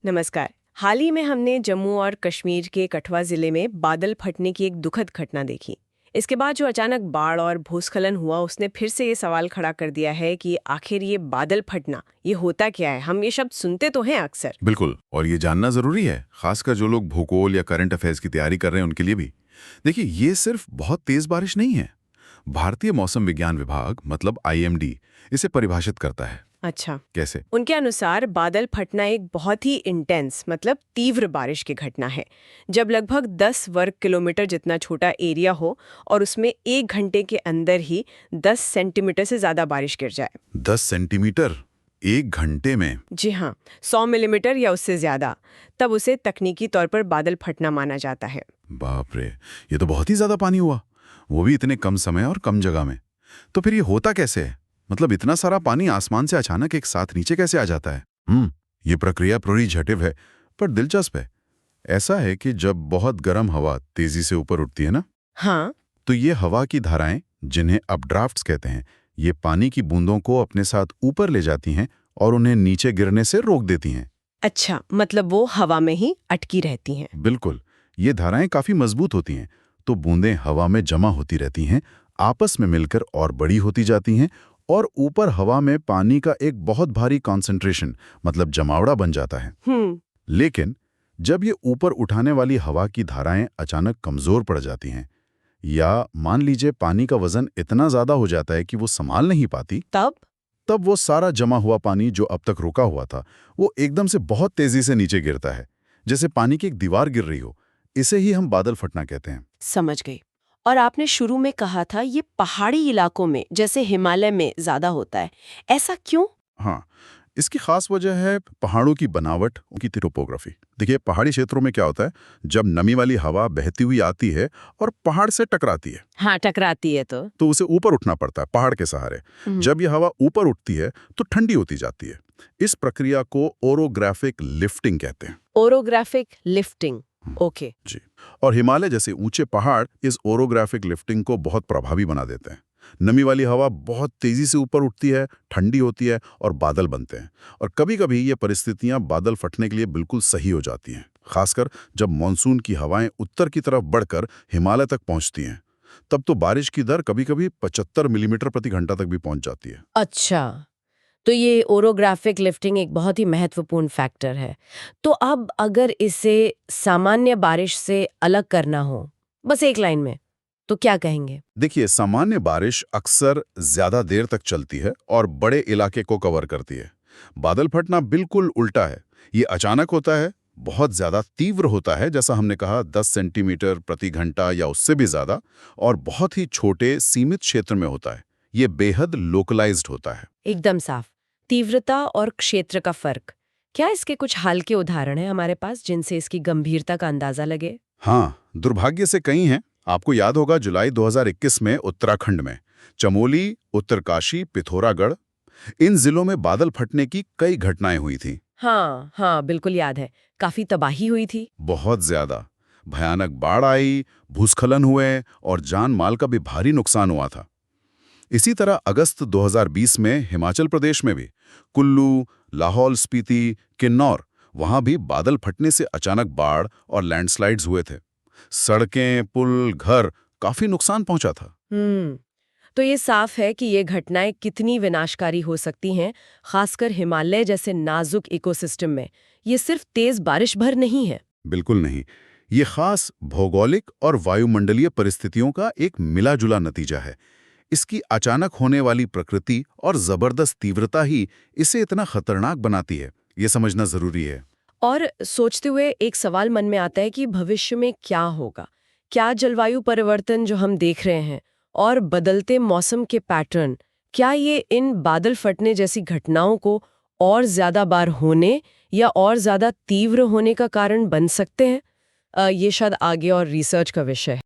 नमस्कार। हाल ही में हमने जम्मू और कश्मीर के कठुआ जिले में बादल फटने की एक दुखद घटना देखी। इसके बाद जो अचानक बाढ़ और भूस्खलन हुआ उसने फिर से ये सवाल खड़ा कर दिया है कि आखिर ये बादल फटना ये होता क्या है। हम ये शब्द सुनते तो हैं अक्सर। बिल्कुल, और ये जानना जरूरी है, खासकर जो लोग भूगोल या करंट अफेयर्स की तैयारी कर रहे हैं उनके लिए भी। देखिए, ये सिर्फ बहुत तेज बारिश नहीं है। भारतीय मौसम विज्ञान विभाग मतलब IMD इसे परिभाषित करता है। अच्छा, कैसे? उनके अनुसार बादल फटना एक बहुत ही इंटेंस मतलब तीव्र बारिश की घटना है जब लगभग 10 वर्ग किलोमीटर जितना छोटा एरिया हो और उसमें 1 घंटे के अंदर ही 10 सेंटीमीटर से ज्यादा बारिश गिर जाए। 10 सेंटीमीटर 1 घंटे में? जी हाँ, 100 मिलीमीटर या उससे ज्यादा, तब उसे तकनीकी तौर पर बादल फटना माना जाता है। बाप रे, ये तो बहुत ही ज्यादा पानी हुआ, वो भी इतने कम समय और कम जगह में। तो फिर ये होता कैसे है? मतलब इतना सारा पानी आसमान से अचानक एक साथ नीचे कैसे आ जाता है? ये प्रक्रिया पूरी जटिल है पर दिलचस्प है। ऐसा है कि जब बहुत गर्म हवा तेजी से ऊपर उठती है ना, हाँ, तो ये हवा की धाराएं, जिन्हें अपड्राफ्ट्स कहते हैं, ये पानी की बूंदों को अपने साथ ऊपर ले जाती हैं और उन्हें नीचे गिरने से रोक देती हैं। अच्छा, मतलब वो हवा में ही अटकी रहती हैं। बिल्कुल, ये धाराएं काफी मजबूत होती हैं, तो बूंदें हवा में जमा होती रहती हैं, आपस में मिलकर और बड़ी होती जाती हैं, और ऊपर हवा में पानी का एक बहुत भारी कॉन्सेंट्रेशन मतलब जमावड़ा बन जाता है। लेकिन जब ये ऊपर उठाने वाली हवा की धाराएं अचानक कमजोर पड़ जाती हैं, या मान लीजिए पानी का वजन इतना ज्यादा हो जाता है कि वो संभाल नहीं पाती, तब वो सारा जमा हुआ पानी जो अब तक रुका हुआ था, वो एकदम से बहुत तेजी से नीचे गिरता है, जैसे पानी की एक दीवार गिर रही हो। इसे ही हम बादल फटना कहते हैं। समझ गई। और आपने शुरू में कहा था ये पहाड़ी इलाकों में जैसे हिमालय में ज्यादा होता है, ऐसा क्यों? हाँ, इसकी खास वजह है पहाड़ों की बनावट, उनकी टोपोग्राफी। देखिए, पहाड़ी क्षेत्रों में क्या होता है, जब नमी वाली हवा बहती हुई आती है और पहाड़ से टकराती है, हाँ, टकराती है तो उसे ऊपर उठना पड़ता है पहाड़ के सहारे। जब ये हवा ऊपर उठती है तो ठंडी होती जाती है। इस प्रक्रिया को ओरोग्राफिक लिफ्टिंग कहते हैं। Orographic lifting, okay. जी, और हिमालय जैसे ऊंचे पहाड़ इस ओरोग्राफिक लिफ्टिंग को बहुत प्रभावी बना देते हैं। नमी वाली हवा बहुत तेजी से ऊपर उठती है, ठंडी होती है और बादल बनते हैं। और कभी-कभी ये परिस्थितियां बादल फटने के लिए बिल्कुल सही हो जाती हैं, खासकर जब मानसून की हवाएं उत्तर की तरफ बढ़कर हिमालय तक पहुंचती हैं। तब तो बारिश की दर कभी-कभी 75 मिलीमीटर प्रति घंटा तक भी पहुंच जाती है। अच्छा, तो ये ओरोग्राफिक लिफ्टिंग एक बहुत ही महत्वपूर्ण फैक्टर है। तो अब अगर इसे सामान्य बारिश से अलग करना हो, बस एक लाइन में, तो क्या कहेंगे? देखिए, सामान्य बारिश अक्सर ज्यादा देर तक चलती है और बड़े इलाके को कवर करती है। बादल फटना बिल्कुल उल्टा है। ये अचानक होता है, बहुत ज्यादा तीव्र होता है, जैसा हमने कहा 10 सेंटीमीटर प्रति घंटा या उससे भी ज्यादा, और बहुत ही छोटे सीमित क्षेत्र में होता है। ये बेहद लोकलाइज्ड होता है। एकदम साफ। तीव्रता और क्षेत्र का फर्क, क्या इसके कुछ हाल के उदाहरण हैं हमारे पास जिनसे इसकी गंभीरता का अंदाजा लगे? हाँ, दुर्भाग्य से कई हैं। आपको याद होगा जुलाई 2021 में उत्तराखंड में चमोली, उत्तरकाशी, पिथौरागढ़, इन जिलों में बादल फटने की कई घटनाएं हुई थीं। हाँ हाँ, बिल्कुल याद है। काफी तबाही हुई थी। बहुत ज्यादा भयानक बाढ़ आई, भूस्खलन हुए और जान माल का भी भारी नुकसान हुआ था। इसी तरह अगस्त 2020 में हिमाचल प्रदेश में भी कुल्लू, लाहौल स्पीति, किन्नौर, वहां भी बादल फटने से अचानक बाढ़ और लैंडस्लाइड्स हुए थे। सड़कें, पुल, घर, काफी नुकसान पहुंचा था। तो ये साफ है कि ये घटनाएं कितनी विनाशकारी हो सकती हैं, खासकर हिमालय जैसे नाजुक इकोसिस्टम में। ये सिर्फ तेज बारिश भर नहीं है। बिल्कुल नहीं, ये खास भौगोलिक और वायुमंडलीय परिस्थितियों का एक मिला-जुला नतीजा है। इसकी अचानक होने वाली प्रकृति और जबरदस्त तीव्रता ही इसे इतना खतरनाक बनाती है, ये समझना जरूरी है। और सोचते हुए एक सवाल मन में आता है कि भविष्य में क्या होगा? क्या जलवायु परिवर्तन जो हम देख रहे हैं और बदलते मौसम के पैटर्न, क्या ये इन बादल फटने जैसी घटनाओं को और ज्यादा बार होने या और ज्यादा तीव्र होने का कारण बन सकते हैं? ये शायद आगे और रिसर्च का विषय है।